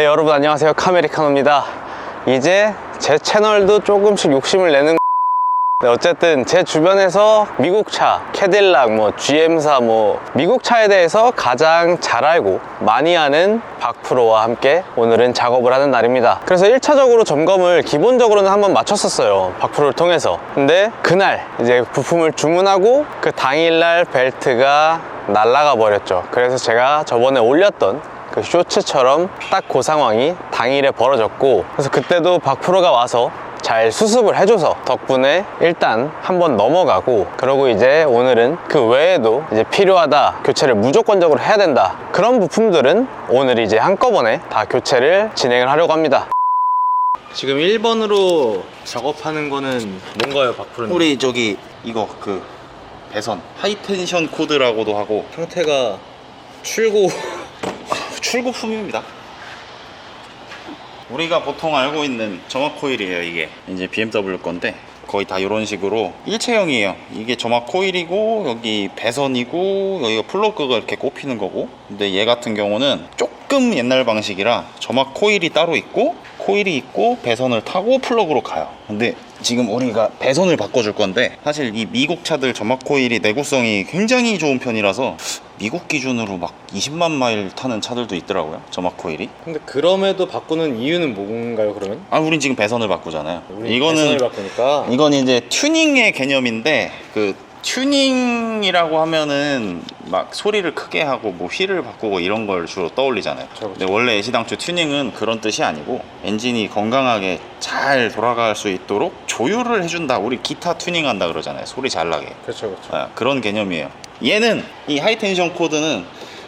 네, 여러분 안녕하세요. 카메리카노입니다. 이제 제 채널도 조금씩 욕심을 내는 네, 어쨌든 제 주변에서 미국차, 캐딜락, GM사, 미국 차에 대해서 가장 잘 알고 많이 아는 박프로와 함께 오늘은 작업을 하는 날입니다. 그래서 1차적으로 점검을 기본적으로는 한번 마쳤었어요, 박프로를 통해서. 근데 그날 이제 부품을 주문하고 그 당일날 벨트가 날아가 버렸죠. 그래서 제가 저번에 올렸던 그 쇼츠처럼 딱 그 상황이 당일에 벌어졌고, 그래서 그때도 박프로가 와서 잘 수습을 해줘서 덕분에 일단 한번 넘어가고, 그러고 이제 오늘은 그 외에도 이제 필요하다, 교체를 무조건적으로 해야 된다, 그런 부품들은 오늘 이제 한꺼번에 다 교체를 진행을 하려고 합니다. 지금 1번으로 작업하는 거는 뭔가요, 박프로님? 우리 저기 이거 그 배선 하이텐션 코드라고도 하고, 상태가 출고품입니다. 우리가 보통 알고 있는 점막 코일이에요. 이게 이제 BMW 건데 거의 다 이런 식으로 일체형이에요. 이게 점막 코일이고, 여기 배선이고, 여기가 플러그가 이렇게 꼽히는 거고. 근데 얘 같은 경우는 조금 옛날 방식이라 점막 코일이 따로 있고, 코일이 있고, 배선을 타고 플러그로 가요. 근데 지금 우리가 배선을 바꿔줄 건데, 사실 이 미국 차들 점막 코일이 내구성이 굉장히 좋은 편이라서 미국 기준으로 막 20만 마일 타는 차들도 있더라고요, 점막 코일이. 근데 그럼에도 바꾸는 이유는 뭔가요, 그러면? 우린 지금 배선을 바꾸잖아요. 배선을 바꾸니까. 이건 이제 튜닝의 개념인데, 그 튜닝이라고 하면은 막 소리를 크게 하고 휠을 바꾸고 이런 걸 주로 떠올리잖아요. 그렇죠. 근데 원래 애시당초 튜닝은 그런 뜻이 아니고, 엔진이 건강하게 잘 돌아갈 수 있도록 조율을 해준다. 우리 기타 튜닝한다 그러잖아요, 소리 잘 나게. 그렇죠. 그런 개념이에요. 얘는, 이 하이텐션 코드는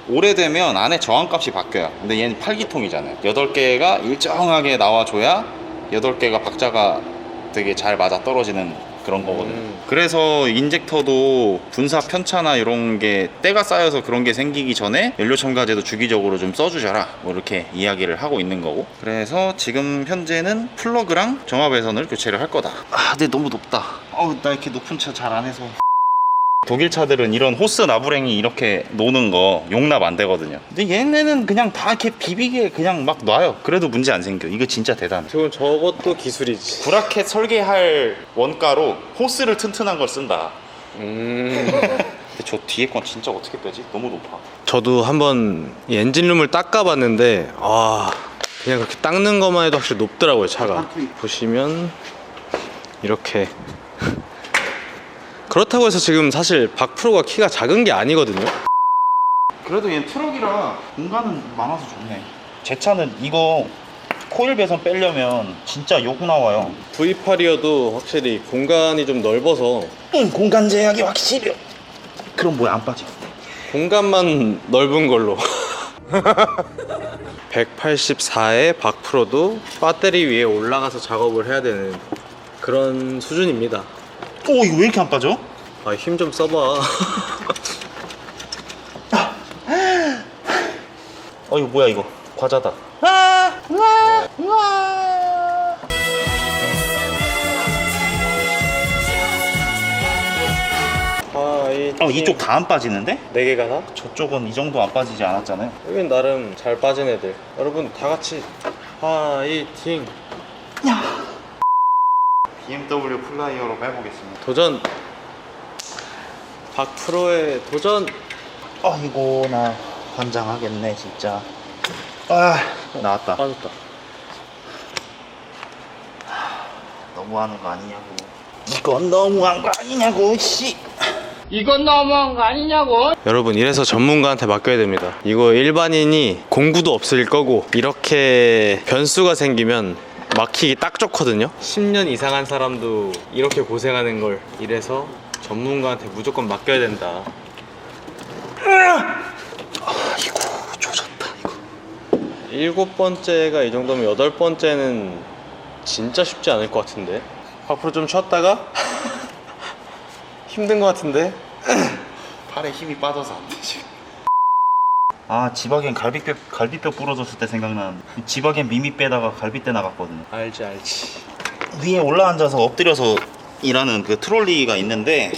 오래되면 안에 저항값이 바뀌어요. 근데 얘는 8기통이잖아요 8개가 일정하게 나와줘야 8개가 박자가 되게 잘 맞아 떨어지는 그런 거거든요. 그래서 인젝터도 분사 편차나 이런 게 때가 쌓여서 그런 게 생기기 전에 연료 첨가제도 주기적으로 좀 써주셔라, 이렇게 이야기를 하고 있는 거고. 그래서 지금 현재는 플러그랑 점화 배선을 교체를 할 거다. 근데 너무 높다. 나 이렇게 높은 차 잘 안 해서. 독일 차들은 이런 호스 나부랭이 이렇게 노는 거 용납 안 되거든요. 근데 얘네는 그냥 다 이렇게 비비게 그냥 막 놔요. 그래도 문제 안 생겨. 이거 진짜 대단해. 지금 저것도 기술이지. 브라켓 설계할 원가로 호스를 튼튼한 걸 쓴다. 근데 저 뒤에 건 진짜 어떻게 빼지? 너무 높아. 저도 한번 이 엔진룸을 닦아봤는데, 그냥 그렇게 닦는 것만 해도 확실히 높더라고요, 차가. 보시면 이렇게. 그렇다고 해서 지금 사실 박프로가 키가 작은 게 아니거든요. 그래도 얘는 트럭이라 공간은 많아서 좋네. 제 차는 이거 코일 배선 빼려면 진짜 욕 나와요. V8이어도 확실히 공간이 좀 넓어서. 공간 제약이 확실히. 그럼 뭐야, 안 빠져. 공간만 넓은 걸로. 184의 박프로도 배터리 위에 올라가서 작업을 해야 되는 그런 수준입니다. 이거 왜 이렇게 안 빠져? 힘 좀 써봐. 이거 뭐야, 이거 과자다. 이쪽 다 안 빠지는데? 4개가 다? 저쪽은 이 정도 안 빠지지 않았잖아요. 여긴 나름 잘 빠진 애들. 여러분 다 같이 파이팅! BMW 플라이어로 빼보겠습니다. 도전! 박프로의 도전! 이거 나 환장하겠네 진짜. 나왔다. 빠졌다. 너무하는 거 아니냐고. 이건 너무한 거 아니냐고. 이건 너무한 거 아니냐고. 여러분, 이래서 전문가한테 맡겨야 됩니다. 이거 일반인이 공부도 없을 거고, 이렇게 변수가 생기면 막히기 딱 좋거든요. 10년 이상 한 사람도 이렇게 고생하는 걸, 이래서 전문가한테 무조건 맡겨야 된다. 이거 조졌다 이거. 7번째가 이 정도면 8번째는 진짜 쉽지 않을 것 같은데. 앞으로 좀 쉬었다가 힘든 것 같은데. 팔에 힘이 빠져서 안 돼, 지금. 지바겐 갈비뼈 부러졌을 때 생각나는. 지바겐 미미 빼다가 갈비뼈 나갔거든요. 알지. 위에 올라앉아서 엎드려서 일하는 그 트롤리가 있는데,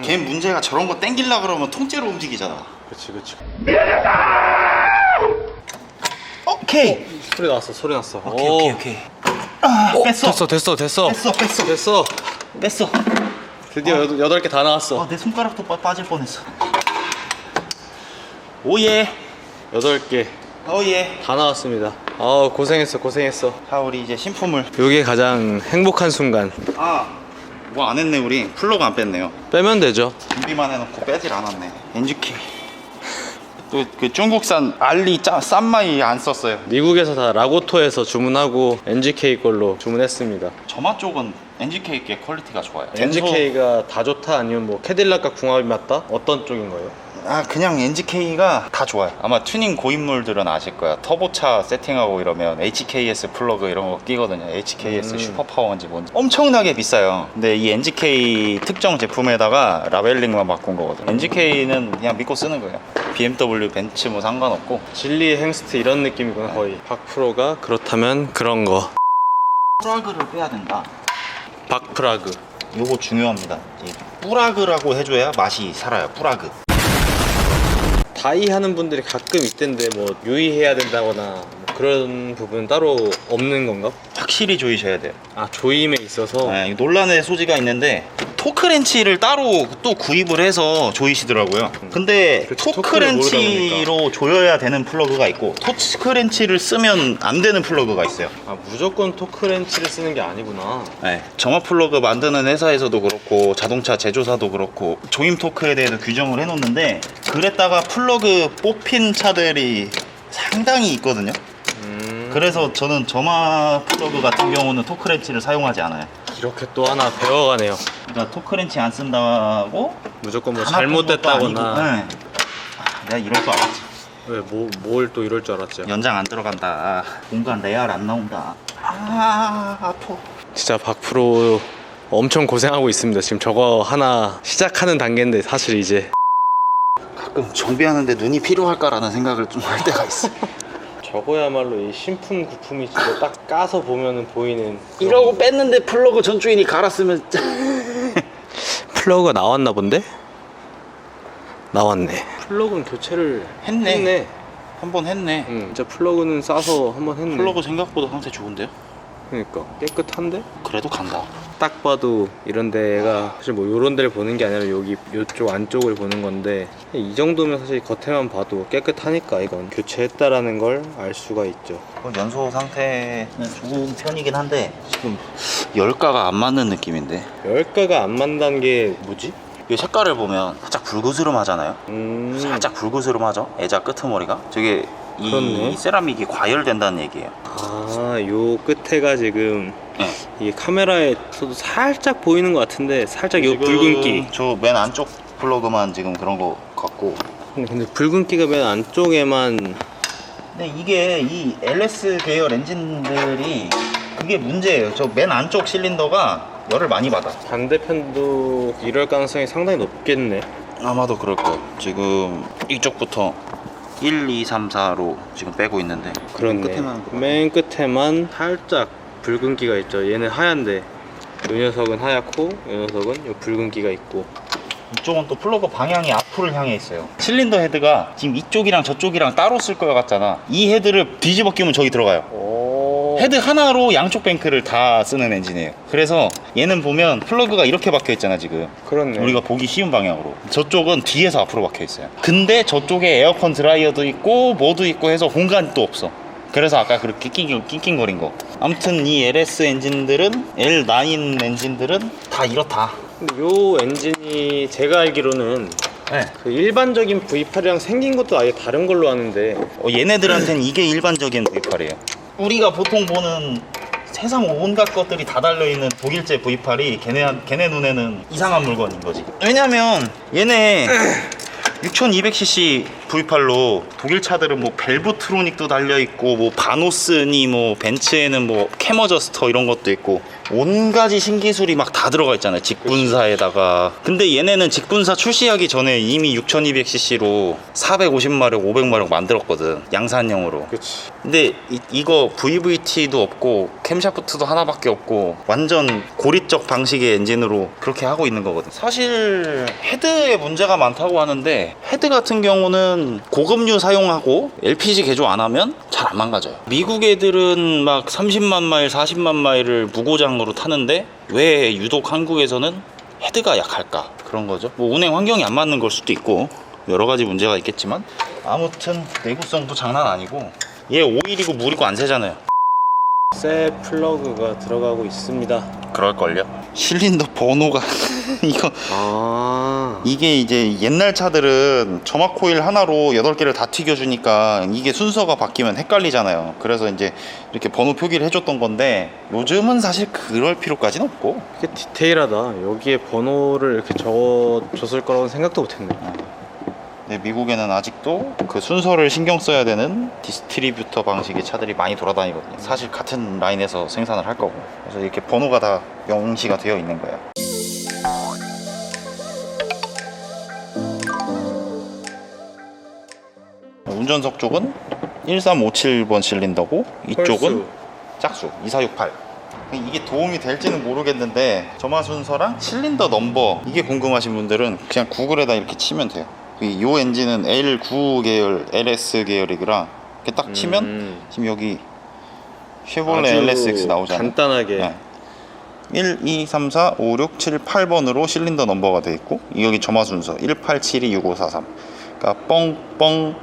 걔 문제가 저런 거 땡기려고 그러면 통째로 움직이잖아. 그치. 오케이. 소리 났어, 소리 났어. 오케이. 뺐어. 됐어. 뺐어. 드디어 8개 다 나왔어. 내 손가락도 빠질 뻔했어. 오예. 8개 오예. 다 나왔습니다. 고생했어. 자, 우리 이제 신품을. 이게 가장 행복한 순간. 뭐 안 했네 우리. 플러그 안 뺐네요. 빼면 되죠. 준비만 해놓고 빼질 않았네. NGK. 또 그 중국산 알리 싼마이 안 썼어요. 미국에서 다 라고토에서 주문하고 NGK 걸로 주문했습니다. 저마 쪽은 NGK 게 퀄리티가 좋아요. NGK가 다 좋다 아니면 뭐 캐딜락과 궁합이 맞다? 어떤 쪽인 거예요? 그냥 NGK가 다 좋아요. 아마 튜닝 고인물들은 아실 거야. 터보차 세팅하고 이러면 HKS 플러그 이런 거 끼거든요. HKS 슈퍼파워인지 뭔지 엄청나게 비싸요. 근데 이 NGK 특정 제품에다가 라벨링만 바꾼 거거든요. NGK는 그냥 믿고 쓰는 거예요. BMW, 벤츠 뭐 상관없고. 진리 행스트 이런 느낌이구나 거의. 박프로가 그렇다면 그런 거. 프라그를 빼야 된다. 박프라그. 요거 중요합니다. 이 뿌라그라고 해줘야 맛이 살아요. 뿌라그. 다이 하는 분들이 가끔 있던데 뭐 유의해야 된다거나 뭐 그런 부분 따로 없는 건가? 확실히 조이셔야 돼요. 조임에 있어서. 네, 논란의 소지가 있는데 토크렌치를 따로 또 구입을 해서 조이시더라고요. 근데 그렇지, 토크를 모르다 토크렌치로 조여야 되는 플러그가 있고 토크렌치를 쓰면 안 되는 플러그가 있어요. 무조건 토크렌치를 쓰는 게 아니구나. 네, 점화 플러그 만드는 회사에서도 그렇고 자동차 제조사도 그렇고 조임 토크에 대해서 규정을 해놓는데 그랬다가 플러그 뽑힌 차들이 상당히 있거든요. 그래서 저는 점화 플러그 같은 경우는 토크렌치를 사용하지 않아요. 이렇게 또 하나 배워가네요. 그러니까 토크렌치 안 쓴다고 무조건 뭐 다 나쁜 것도 잘못됐다거나. 아니고, 네. 내가 이럴 줄 알았지. 왜 뭘 또 이럴 줄 알았지? 연장 안 들어간다. 공간 레알 안 나온다. 아파. 진짜 박프로 엄청 고생하고 있습니다. 지금 저거 하나 시작하는 단계인데 사실 이제 가끔 정비하는데 눈이 필요할까라는 생각을 좀 할 때가 있어. 저거야말로 이 신품 구품이 진짜 딱 까서 보면은 보이는. 이러고 뺐는데 플러그 전주인이 갈았으면 플러그가 나왔나 본데? 나왔네. 플러그는 교체를 했네. 한번 했네. 응, 진짜 플러그는 싸서 한번 했네. 플러그 생각보다 상태 좋은데요? 그러니까 깨끗한데? 그래도 간다. 딱 봐도 이런 데가 사실 뭐 요런 데를 보는 게 아니라 여기 요쪽 안쪽을 보는 건데 이 정도면 사실 겉에만 봐도 깨끗하니까 이건 교체했다라는 걸 알 수가 있죠. 연소 상태는 좋은 편이긴 한데 지금 열가가 안 맞는 느낌인데 열가가 안 맞는 게 뭐지? 이 색깔을 보면 살짝 붉으스름하잖아요. 살짝 붉으스름하죠? 애자 끄트머리가. 저게 그렇네. 이 세라믹이 과열된다는 얘기예요. 요 끝에가 지금 네. 이게 카메라에서도 살짝 보이는 것 같은데 살짝 요 붉은기. 저 맨 안쪽 플러그만 지금 그런 거 같고. 근데 붉은기가 맨 안쪽에만. 근데 이게 이 LS 계열 엔진들이 그게 문제예요. 저 맨 안쪽 실린더가 열을 많이 받아. 반대편도 이럴 가능성이 상당히 높겠네. 아마도 그럴 거예요. 지금 이쪽부터 1, 2, 3, 4로 지금 빼고 있는데 그렇네. 맨 끝에만 살짝 붉은기가 있죠. 얘는 하얀데 이 녀석은 하얗고 이 녀석은 요 붉은기가 있고. 이쪽은 또 플러그 방향이 앞을 향해 있어요. 실린더 헤드가 지금 이쪽이랑 저쪽이랑 따로 쓸 것 같잖아. 이 헤드를 뒤집어 끼우면 저기 들어가요. 헤드 하나로 양쪽 뱅크를 다 쓰는 엔진이에요. 그래서 얘는 보면 플러그가 이렇게 박혀 있잖아 지금. 그렇네. 우리가 보기 쉬운 방향으로. 저쪽은 뒤에서 앞으로 박혀 있어요. 근데 저쪽에 에어컨 드라이어도 있고 뭐도 있고 해서 공간이 또 없어. 그래서 아까 그렇게 낑낑거린 거. 아무튼 이 LS 엔진들은 L9 엔진들은 다 이렇다. 근데 요 엔진이 제가 알기로는 네. 그 일반적인 V8이랑 생긴 것도 아예 다른 걸로 아는데. 얘네들한테는 이게 일반적인 V8이에요. 우리가 보통 보는 세상 온갖 것들이 다 달려있는 독일제 V8이 걔네 눈에는 이상한 물건인 거지. 왜냐면 얘네 6200cc V8로 독일 차들은 뭐 벨브트로닉도 달려있고 뭐 바노스니 뭐 벤츠에는 뭐 캠어저스터 이런 것도 있고 온가지 신기술이 막 다 들어가 있잖아요. 직분사에다가. 근데 얘네는 직분사 출시하기 전에 이미 6200cc로 450마력, 500마력 만들었거든. 양산형으로. 그치. 근데 이거 VVT도 없고 캠샤프트도 하나밖에 없고 완전 고리적 방식의 엔진으로 그렇게 하고 있는 거거든. 사실 헤드에 문제가 많다고 하는데 헤드 같은 경우는 고급류 사용하고 LPG 개조 안 하면 잘 안 망가져요. 미국 애들은 막 30만 마일, 40만 마일을 무고장으로 타는데 왜 유독 한국에서는 헤드가 약할까? 그런 거죠. 뭐 운행 환경이 안 맞는 걸 수도 있고 여러 가지 문제가 있겠지만 아무튼 내구성도 장난 아니고 얘 오일이고 물이고 안 새잖아요. 새 플러그가 들어가고 있습니다. 그럴걸요? 실린더 번호가 이거 아, 이게 이제 옛날 차들은 점화 코일 하나로 8개를 다 튀겨주니까 이게 순서가 바뀌면 헷갈리잖아요. 그래서 이제 이렇게 번호 표기를 해줬던 건데 요즘은 사실 그럴 필요까지는 없고. 되게 디테일하다. 여기에 번호를 이렇게 적어줬을 거라고 생각도 못했네. 근데 미국에는 아직도 그 순서를 신경 써야 되는 디스트리뷰터 방식의 차들이 많이 돌아다니거든요. 사실 같은 라인에서 생산을 할 거고. 그래서 이렇게 번호가 다 명시가 되어 있는 거예요. 운전석 쪽은 1357번 실린더고 이쪽은 짝수 2468. 이게 도움이 될지는 모르겠는데 점화 순서랑 실린더 넘버 이게 궁금하신 분들은 그냥 구글에다 이렇게 치면 돼요. 이 엔진은 L9 계열, LS 계열이라 이렇게 딱 치면 지금 여기 쉐볼레 LSX 나오잖아요. 간단하게. 네. 1, 2, 3, 4, 5, 6, 7, 8번으로 실린더 넘버가 되어 있고 여기 점화 순서 18726543. 그러니까 뻥뻥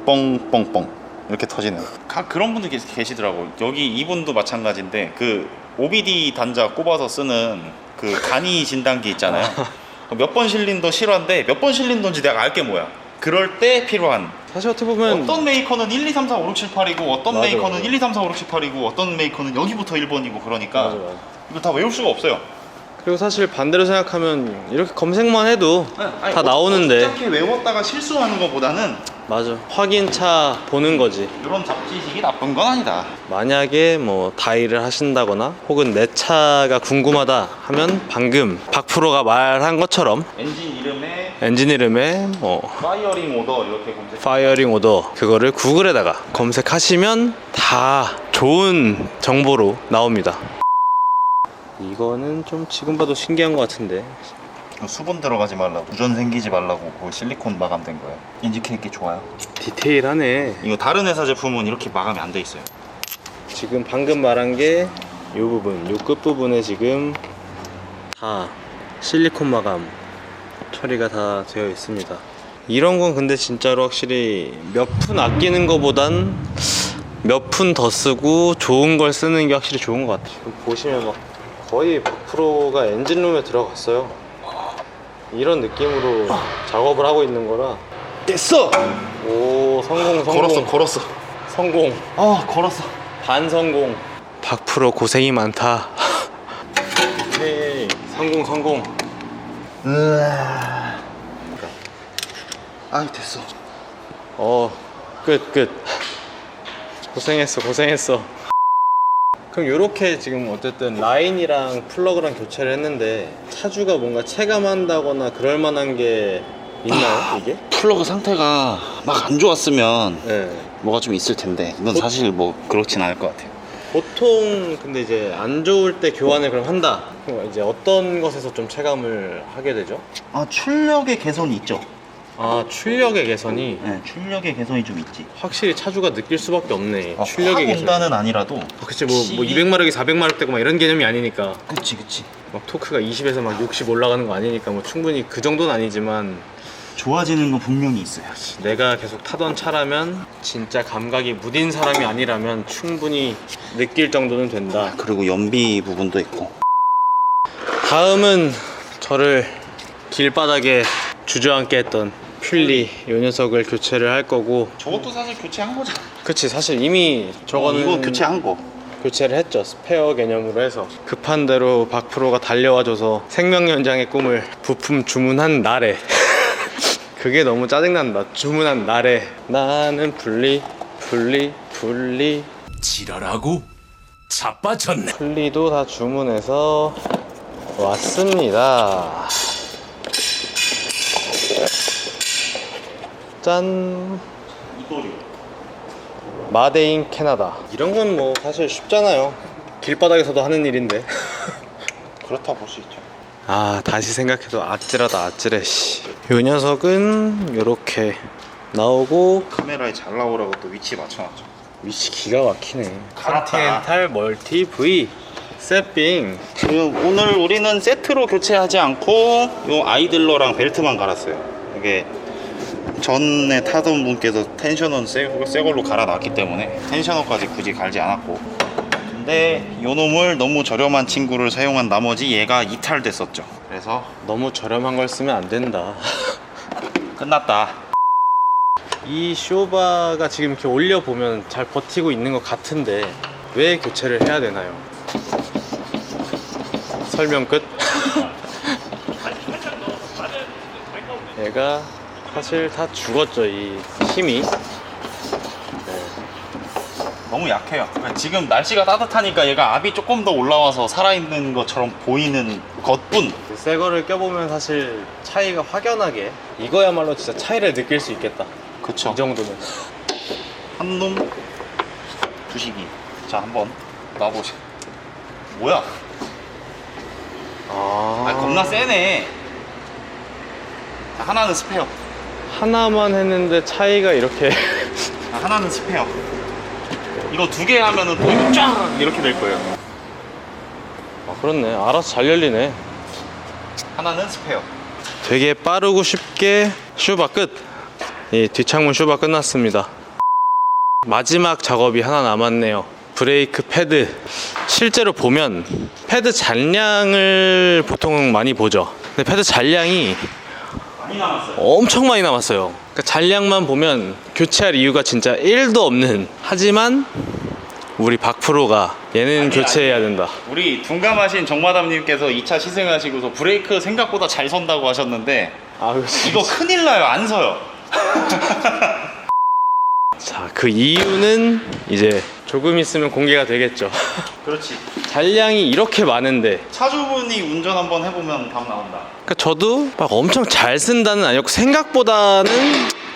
뻥뻥뻥뻥뻥뻥 이렇게 터지는. 그런 분들 계시더라고. 여기 이분도 마찬가지인데 그 OBD 단자 꼽아서 쓰는 그 간이 진단기 있잖아요. 몇 번 실린더 실화인데 몇 번 실린더인지 내가 알게 뭐야. 그럴 때 필요한. 사실 어떻게 보면 어떤 메이커는 1, 2, 3, 4, 5, 6, 7, 8이고 어떤 맞아, 메이커는 맞아. 1, 2, 3, 4, 5, 6, 7, 8이고 어떤 메이커는 여기부터 1번이고 그러니까 맞아, 맞아. 이거 다 외울 수가 없어요. 그리고 사실 반대로 생각하면 이렇게 검색만 해도 다 나오는데. 어떻게 외웠다가 실수하는 것보다는 맞아. 확인차 보는 거지. 이런 잡지식이 나쁜 건 아니다. 만약에 뭐 다이를 하신다거나 혹은 내 차가 궁금하다 하면 방금 박프로가 말한 것처럼 엔진 이름에 뭐 파이어링 오더 이렇게 검색. 파이어링 오더 그거를 구글에다가 검색하시면 다 좋은 정보로 나옵니다. 이거는 좀 지금 봐도 신기한 것 같은데. 수분 들어가지 말라고, 우전 생기지 말라고 그 실리콘 마감된 거예요. 인지케이크 좋아요. 디테일하네. 이거 다른 회사 제품은 이렇게 마감이 안 돼 있어요. 지금 방금 말한 게 이 부분, 이 끝부분에 지금 다 실리콘 마감 처리가 다 되어 있습니다. 이런 건 근데 진짜로 확실히 몇 푼 아끼는 거보단 몇 푼 더 쓰고 좋은 걸 쓰는 게 확실히 좋은 것 같아요. 지금 보시면 막 거의 100%가 엔진룸에 들어갔어요. 이런 느낌으로 작업을 하고 있는 거라. 됐어! 오, 성공. 걸었어. 성공. 걸었어. 반성공. 박프로 고생이 많다. 오케이. 성공. 됐어. 끝. 고생했어. 그럼 요렇게 지금 어쨌든 라인이랑 플러그랑 교체를 했는데 차주가 뭔가 체감한다거나 그럴 만한 게 있나요, 이게? 플러그 상태가 막 안 좋았으면 네. 뭐가 좀 있을 텐데 이건 사실 뭐 그렇진 않을 것 같아요. 보통 근데 이제 안 좋을 때 교환을 그럼 한다. 그럼 이제 어떤 것에서 좀 체감을 하게 되죠? 출력의 개선이 있죠. 출력의 개선이 네, 출력의 개선이 좀 있지. 확실히 차주가 느낄 수밖에 없네. 출력의 개선. 온다는 아니라도. 그치 뭐 200마력이 400마력 되고 막 이런 개념이 아니니까. 그치. 막 토크가 20에서 막 60 올라가는 거 아니니까 뭐 충분히 그 정도는 아니지만 좋아지는 건 분명히 있어요. 내가 계속 타던 차라면 진짜 감각이 무딘 사람이 아니라면 충분히 느낄 정도는 된다. 그리고 연비 부분도 있고. 다음은 저를 길바닥에 주저앉게 했던 퓰리 요 녀석을 교체를 할 거고. 저것도 사실 교체한 거지. 그치 사실 이미 저거는 이거 교체한 거. 교체를 했죠. 스페어 개념으로 해서 급한 대로 박프로가 달려와줘서 생명 연장의 꿈을 부품 주문한 날에 그게 너무 짜증난다. 주문한 날에 나는 분리 지랄하고 자빠졌네. 플리도 다 주문해서 왔습니다. 짠. 이도류. 마데인 캐나다. 이런 건 뭐 사실 쉽잖아요. 길바닥에서도 하는 일인데. 그렇다 볼 수 있죠. 아, 다시 생각해도 아찔하다, 아찔해. 씨. 이 녀석은 이렇게 나오고 카메라에 잘 나오라고 또 위치 맞춰놨죠. 위치 기가 막히네. 갈았다. 컨티넨탈 멀티 V 세핑. 오늘 우리는 세트로 교체하지 않고 요 아이들러랑 벨트만 갈았어요. 이게 전에 타던 분께서 텐셔너는 새 걸로 갈아놨기 때문에 텐셔너까지 굳이 갈지 않았고, 근데 요 놈을 너무 저렴한 친구를 사용한 나머지 얘가 이탈됐었죠. 그래서 너무 저렴한 걸 쓰면 안 된다. 끝났다. 이 쇼바가 지금 이렇게 올려보면 잘 버티고 있는 것 같은데 왜 교체를 해야 되나요? 설명 끝. 얘가 사실 다 죽었죠, 이 힘이. 너무 약해요. 지금 날씨가 따뜻하니까 얘가 압이 조금 더 올라와서 살아있는 것처럼 보이는 것뿐. 새 거를 껴보면 사실 차이가 확연하게, 이거야말로 진짜 차이를 느낄 수 있겠다. 그쵸. 이 정도면. 한놈 주식이. 자, 한번 놔보세요. 뭐야? 아, 겁나 세네. 자, 하나는 스페어. 하나만 했는데 차이가 이렇게. 자, 하나는 스페어. 이거 두 개 하면은 또 이거 쫙 이렇게 될 거예요. 아, 그렇네. 알아서 잘 열리네. 하나는 스페어. 되게 빠르고 쉽게 쇼바 끝. 이 뒷창문 쇼바 끝났습니다. 마지막 작업이 하나 남았네요. 브레이크 패드. 실제로 보면 패드 잔량을 보통 많이 보죠. 근데 패드 잔량이 많이 남았어요. 엄청 많이 남았어요. 그러니까 잔량만 보면 교체할 이유가 진짜 1도 없는, 하지만 우리 박프로가 얘는 교체해야 된다. 우리 둔감하신 정마담님께서 2차 시승하시고서 브레이크 생각보다 잘 선다고 하셨는데 아, 이거 큰일 나요. 안 서요. 자, 그 이유는 이제 조금 있으면 공개가 되겠죠. 그렇지. 잔량이 이렇게 많은데, 차주분이 운전 한번 해보면 답 나온다. 그러니까 저도 막 엄청 잘 쓴다는 아니었고 생각보다는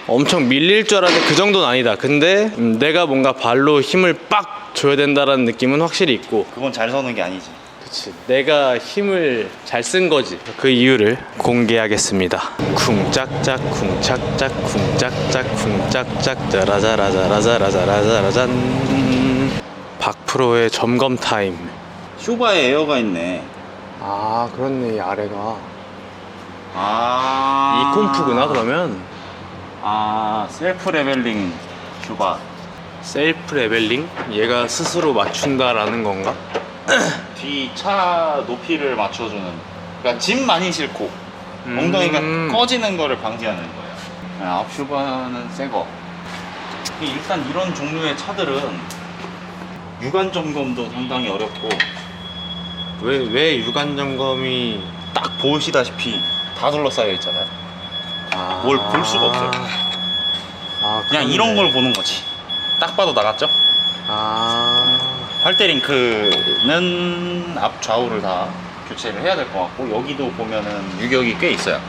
엄청 밀릴 줄 알았는데 그 정도는 아니다. 근데 내가 뭔가 발로 힘을 빡 줘야 된다라는 느낌은 확실히 있고, 그건 잘 서는 게 아니지. 그치, 내가 힘을 잘 쓴 거지. 그 이유를 공개하겠습니다. 쿵짝짝 쿵짝짝 쿵짝짝 쿵짝짝 짜라자라자라자라자라자라잔. 박프로의 점검 타임. 쇼바에 에어가 있네. 아, 그렇네. 이 아래가 아, 이 콤프구나. 그러면 셀프 레벨링 쇼바. 셀프 레벨링? 얘가 스스로 맞춘다라는 건가? 뒤 차 높이를 맞춰주는. 그러니까 짐 많이 싣고 엉덩이가 꺼지는 거를 방지하는 거예요. 앞 쇼바는 새거. 일단 이런 종류의 차들은 유관 점검도 상당히 어렵고, 왜 유관 점검이 딱 보시다시피 다 둘러싸여 있잖아요. 뭘 볼 수가 없어요. 그냥 그렇네. 이런 걸 보는 거지. 딱 봐도 나갔죠? 팔대링크는 앞 좌우를 다 교체를 해야 될 것 같고, 여기도 보면은 유격이 꽤 있어요.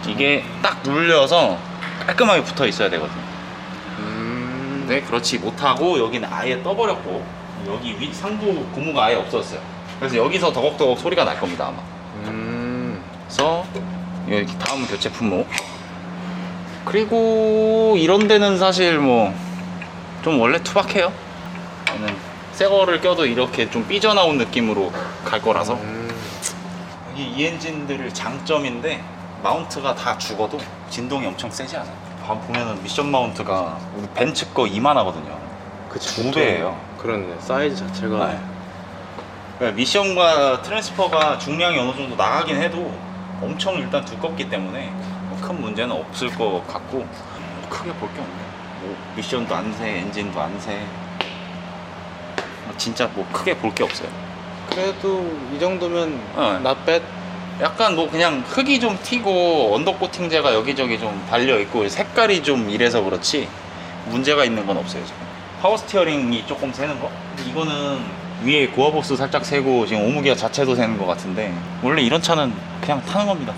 이게 딱 눌려서 깔끔하게 붙어 있어야 되거든요. 근데 그렇지 못하고 여기는 아예 떠버렸고, 여기 위 상부 고무가 아예 없었어요. 그래서 여기서 더벅더벅 소리가 날 겁니다, 아마. 그래서 여기 다음 교체 품목. 그리고 이런 데는 사실 뭐 좀 원래 투박해요. 얘는 새 거를 껴도 이렇게 좀 삐져나온 느낌으로 갈 거라서. 이게 이 엔진들의 장점인데, 마운트가 다 죽어도 진동이 엄청 세지 않아요. 보면은 미션 마운트가 우리 벤츠 거 이만하거든요. 그치, 2배예요. 그렇네. 사이즈 자체가. 네. 그러니까 미션과 트랜스퍼가 중량이 어느 정도 나가긴 해도 엄청 일단 두껍기 때문에 뭐큰 문제는 없을 것 같고, 크게 볼 게 없네요. 뭐 미션도 안 새, 엔진도 안 새. 진짜 뭐 크게 볼 게 없어요. 그래도 이 정도면 네. not bad. 약간 뭐 그냥 흙이 좀 튀고 언더코팅제가 여기저기 좀 달려 있고 색깔이 좀 이래서 그렇지 문제가 있는 건 없어요 지금. 파워 스티어링이 조금 새는 거? 근데 이거는 위에 고아보스 살짝 세고 지금 오무기아 자체도 세는 것 같은데 원래 이런 차는 그냥 타는 겁니다.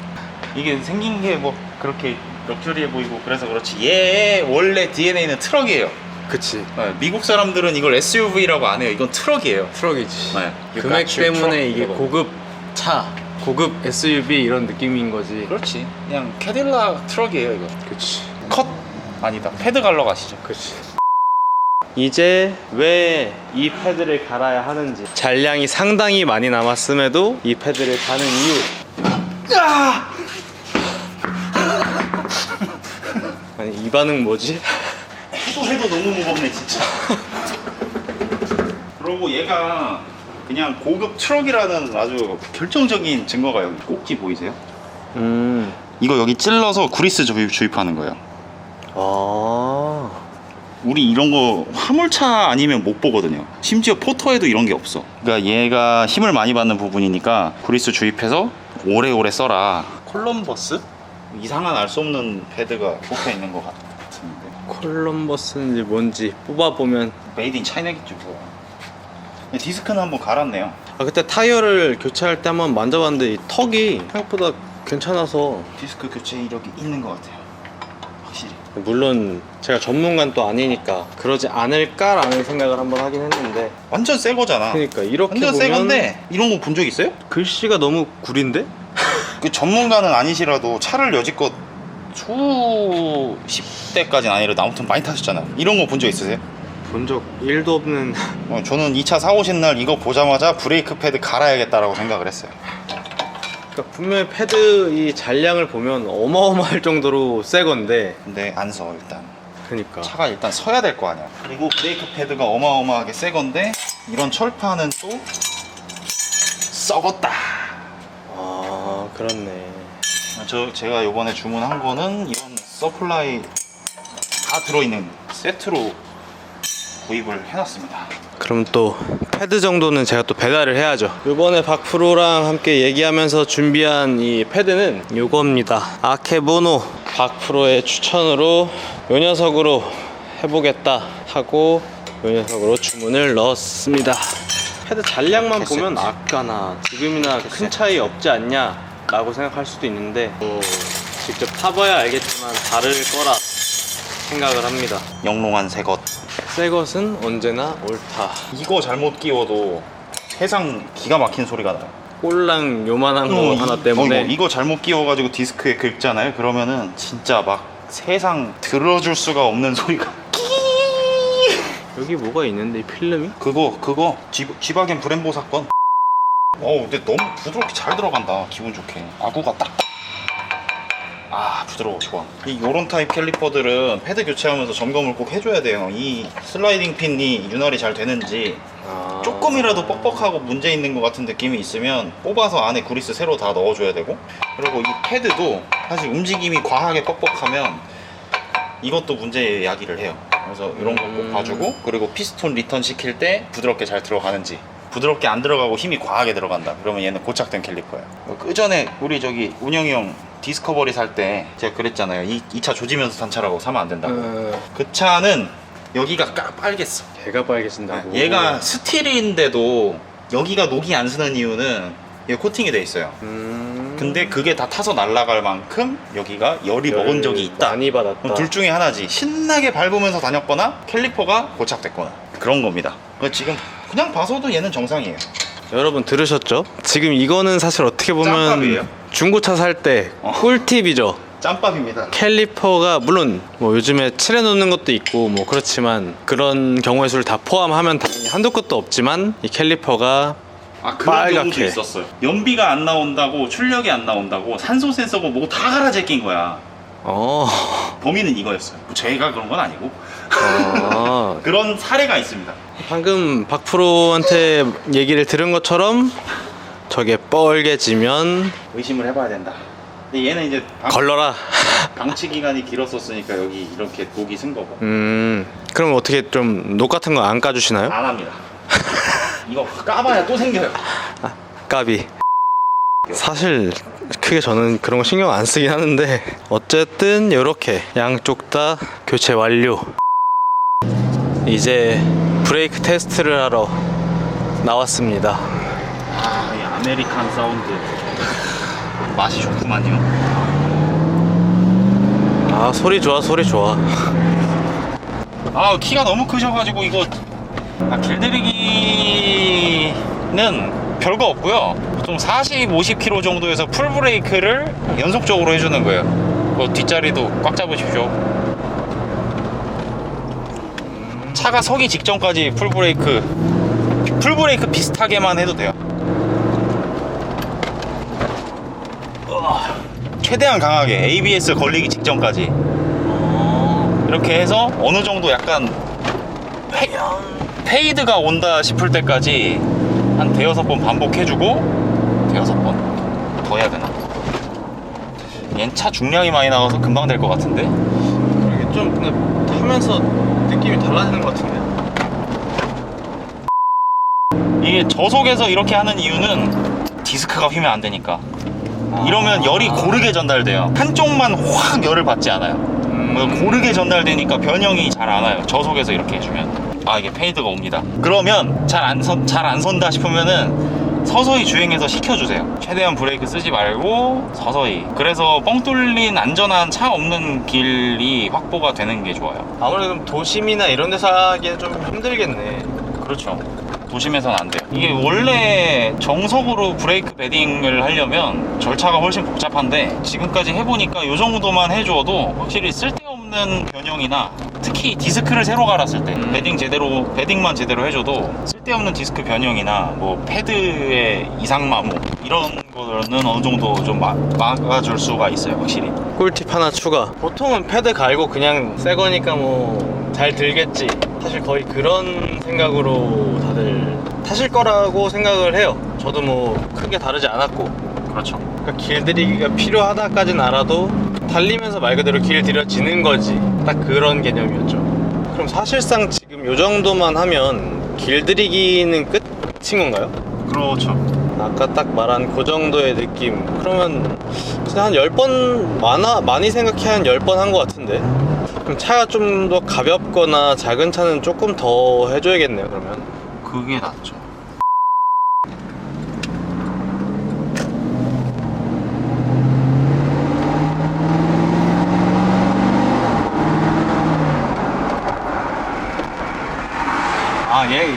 이게 생긴 게 뭐 그렇게 럭셔리해 보이고 그래서 그렇지 얘 원래 DNA는 트럭이에요. 그치. 네, 미국 사람들은 이걸 SUV라고 안 해요. 이건 트럭이에요. 트럭이지. 네. 금액 때문에 이게 트럭. 고급 차, 고급 SUV 이런 느낌인 거지. 그렇지. 그냥 캐딜락 트럭이에요 이거. 그치. 컷 아니다. 패드 갈러 가시죠. 그치. 이제 왜 이 패드를 갈아야 하는지, 잔량이 상당히 많이 남았음에도 이 패드를 가는 이유. 아니 이 반응 뭐지? 해도 너무 무겁네 진짜. 그리고 얘가 그냥 고급 트럭이라는 아주 결정적인 증거가 여기 꼭지 보이세요? 이거 여기 찔러서 그리스 주입하는 거예요. 아. 우리 이런 거 화물차 아니면 못 보거든요. 심지어 포터에도 이런 게 없어. 그러니까 얘가 힘을 많이 받는 부분이니까 그리스 주입해서 오래오래 써라. 콜럼버스? 이상한 알 수 없는 패드가 꼽혀 있는 것 같은데. 콜럼버스인지 뭔지 뽑아보면. 메이드 인 차이나겠죠 그거. 디스크는 한번 갈았네요. 아 그때 타이어를 교체할 때 한번 만져봤는데 이 턱이 생각보다 괜찮아서. 디스크 교체 이력이 있는 것 같아요. 확실히. 물론 제가 전문가는 또 아니니까 그러지 않을까라는 생각을 한번 하긴 했는데. 완전 새 거잖아. 그러니까 이렇게 완전 새 보면 건데 이런 거 본 적 있어요? 글씨가 너무 구린데? 그 전문가는 아니시라도 차를 여지껏 수십 대까지는 아니라도 아무튼 많이 타셨잖아요. 이런 거 본 적 있으세요? 본 적 1도 없는. 저는 이 차 사오신 날 이거 보자마자 브레이크 패드 갈아야겠다라고 생각을 했어요. 그러니까 분명히 패드 이 잔량을 보면 어마어마할 정도로 새 건데. 근데 안 서 일단. 그러니까 차가 일단 서야 될 거 아니야. 그리고 브레이크 패드가 어마어마하게 새 건데 이런 철판은 또 썩었다. 아 그렇네. 제가 요번에 주문한 거는 이런 서플라이 다 들어있는 세트로 구입을 해놨습니다. 그럼 또 패드 정도는 제가 또 배달을 해야죠. 이번에 박프로랑 함께 얘기하면서 준비한 이 패드는 요겁니다. 아케보노. 박프로의 추천으로 요 녀석으로 해보겠다 하고 요 녀석으로 주문을 넣었습니다. 패드 잔량만 보면 아까나 지금이나 큰 차이 없지 않냐 라고 생각할 수도 있는데 뭐 직접 타봐야 알겠지만 다를 거라 생각을 합니다. 영롱한 새것. 새 것은 언제나 옳다. 이거 잘못 끼워도 세상 기가 막힌 소리가 나요. 꼴랑 요만한 거 하나 때문에. 이거 잘못 끼워가지고 디스크에 긁잖아요. 그러면은 진짜 막 세상 들어줄 수가 없는 소리가. 여기 뭐가 있는데 이 필름이? 그거 지바겐 브렘보 사건. 근데 너무 부드럽게 잘 들어간다. 기분 좋게. 아구가 딱. 부드러워 좋아. 요런 타입 캘리퍼들은 패드 교체하면서 점검을 꼭 해줘야 돼요. 이 슬라이딩 핀이 윤활이 잘 되는지 조금이라도 뻑뻑하고 문제 있는 것 같은 느낌이 있으면 뽑아서 안에 그리스 새로 다 넣어줘야 되고, 그리고 이 패드도 사실 움직임이 과하게 뻑뻑하면 이것도 문제 야기를 해요. 그래서 이런 거 꼭 봐주고, 그리고 피스톤 리턴 시킬 때 부드럽게 잘 들어가는지. 부드럽게 안 들어가고 힘이 과하게 들어간다 그러면 얘는 고착된 캘리퍼예요. 그 전에 우리 저기 운영이 형 디스커버리 살 때 제가 그랬잖아요. 이 차 조지면서 산 차라고 사면 안 된다고. 그 차는 여기가 빨겠어. 걔가 빨개진다고. 얘가 스틸인데도 여기가 녹이 안 쓰는 이유는 얘 코팅이 돼 있어요. 근데 그게 다 타서 날아갈 만큼 여기가 열이 먹은 적이 있다. 많이 받았다. 둘 중에 하나지. 신나게 밟으면서 다녔거나 캘리퍼가 고착됐거나 그런 겁니다. 지금 그냥 봐서도 얘는 정상이에요. 여러분 들으셨죠? 지금 이거는 사실 어떻게 보면 짬밥이에요. 중고차 살 때 꿀팁이죠. 짬밥입니다. 캘리퍼가 물론 뭐 요즘에 칠해 놓는 것도 있고 뭐 그렇지만 그런 경우의 수를 다 포함하면 당연히 한도 끝도 없지만 이 캘리퍼가 그런 경우도 있었어요. 연비가 안 나온다고, 출력이 안 나온다고, 산소 센서고 뭐고 다 갈아 제낀 거야. 범인은 이거였어요. 제가 그런 건 아니고. 그런 사례가 있습니다. 방금 박프로한테 얘기를 들은 것처럼 저게 뻘개지면 의심을 해봐야 된다. 근데 얘는 이제 걸러라. 방치 기간이 길었었으니까 여기 이렇게 녹이 쓴 거고. 그럼 어떻게 좀 녹 같은 거 안 까주시나요? 안 합니다. 이거 까봐야 또 생겨요. 까비. 사실 크게 저는 그런 거 신경 안 쓰긴 하는데 어쨌든 이렇게 양쪽 다 교체 완료. 이제 브레이크 테스트를 하러 나왔습니다. 아, 이 아메리칸 사운드 맛이 좋구만요. 아, 소리 좋아, 소리 좋아. 아, 키가 너무 크셔가지고 이거 길들이기는 별거 없고요. 보통 40, 50km 정도에서 풀 브레이크를 연속적으로 해주는 거예요. 그 뒷자리도 꽉 잡으십시오. 차가 서기 직전까지 풀 브레이크 비슷하게만 해도 돼요. 최대한 강하게 ABS 걸리기 직전까지 이렇게 해서 어느 정도 약간 페이드가 온다 싶을 때까지 한 대여섯 번 반복해주고, 대여섯 번 더 해야 되나? 얘는 차 중량이 많이 나가서 금방 될 것 같은데. 이게 좀 근데 타면서 느낌이 달라지는 것 같은데. 이게 저속에서 이렇게 하는 이유는 디스크가 휘면 안 되니까. 이러면 열이 고르게 전달돼요. 한쪽만 확 열을 받지 않아요. 고르게 전달되니까 변형이 잘 안 와요. 저속에서 이렇게 해주면. 아, 이게 페이드가 옵니다. 그러면 잘 안 선다 싶으면은 서서히 주행해서 식혀주세요. 최대한 브레이크 쓰지 말고 서서히. 그래서 뻥 뚫린 안전한 차 없는 길이 확보가 되는 게 좋아요. 아무래도 도심이나 이런 데서 하기엔 좀 힘들겠네. 그렇죠. 도심에서는 안 돼요. 이게 원래 정석으로 브레이크 패딩을 하려면 절차가 훨씬 복잡한데, 지금까지 해보니까 이 정도만 해줘도 확실히 쓸데없는 변형이나, 특히 디스크를 새로 갈았을 때 패딩만 제대로 해줘도 쓸데없는 디스크 변형이나 뭐 패드의 이상 마모 이런 거는 어느 정도 좀 막아줄 수가 있어요. 확실히. 꿀팁 하나 추가. 보통은 패드 갈고 그냥 새 거니까 뭐 잘 들겠지. 사실 거의 그런 생각으로 다들 타실 거라고 생각을 해요. 저도 뭐 크게 다르지 않았고. 그렇죠. 그러니까 길들이기가 필요하다까지는 알아도 달리면서 말 그대로 길들여지는 거지. 딱 그런 개념이었죠. 그럼 사실상 지금 요 정도만 하면 길들이기는 끝인 건가요? 그렇죠. 아까 딱 말한 그 정도의 느낌. 그러면 진짜 한 10번 많이 생각해 한 10번 한 것 같은데. 그럼 차가 좀 더 가볍거나 작은 차는 조금 더 해줘야겠네요. 그러면 그게 낫죠. 아, 얘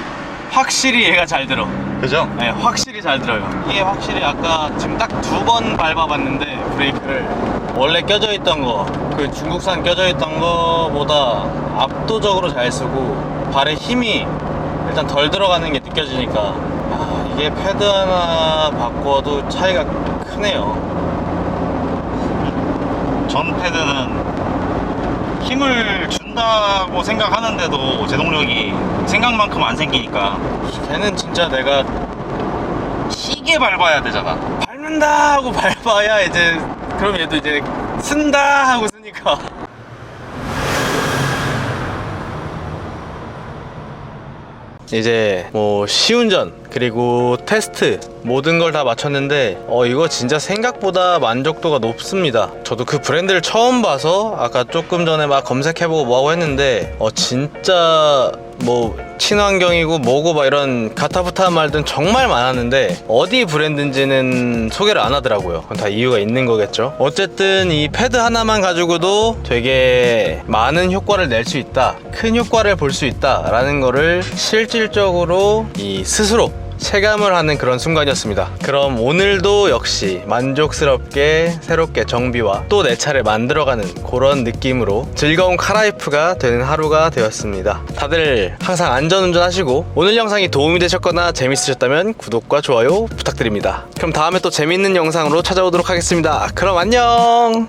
확실히 얘가 잘 들어. 그죠? 네, 확실히 잘 들어요. 이게 확실히 아까 지금 딱 2번 밟아봤는데 브레이크를 원래 껴져 있던 거, 그 중국산 껴져 있던 거보다 압도적으로 잘 쓰고 발에 힘이 일단 덜 들어가는 게 느껴지니까, 아, 이게 패드 하나 바꿔도 차이가 크네요. 전 패드는 힘을 준다고 생각하는데도 제동력이 생각만큼 안 생기니까 걔는 진짜 내가 시게 밟아야 되잖아. 밟는다 하고 밟아야 이제, 그럼 얘도 이제 쓴다 하고 쓰니까. 이제 뭐 시운전 그리고 테스트 모든 걸 다 마쳤는데 이거 진짜 생각보다 만족도가 높습니다. 저도 그 브랜드를 처음 봐서 아까 조금 전에 막 검색해보고 뭐하고 했는데 진짜 뭐 친환경이고 뭐고 막 이런 가타부타한 말들은 정말 많았는데 어디 브랜드인지는 소개를 안 하더라고요. 그건 다 이유가 있는 거겠죠. 어쨌든 이 패드 하나만 가지고도 되게 많은 효과를 낼 수 있다, 큰 효과를 볼 수 있다 라는 거를 실질적으로 이 스스로 체감을 하는 그런 순간이었습니다. 그럼 오늘도 역시 만족스럽게 새롭게 정비와 또 내 차를 만들어가는 그런 느낌으로 즐거운 카라이프가 되는 하루가 되었습니다. 다들 항상 안전운전 하시고, 오늘 영상이 도움이 되셨거나 재밌으셨다면 구독과 좋아요 부탁드립니다. 그럼 다음에 또 재밌는 영상으로 찾아오도록 하겠습니다. 그럼 안녕.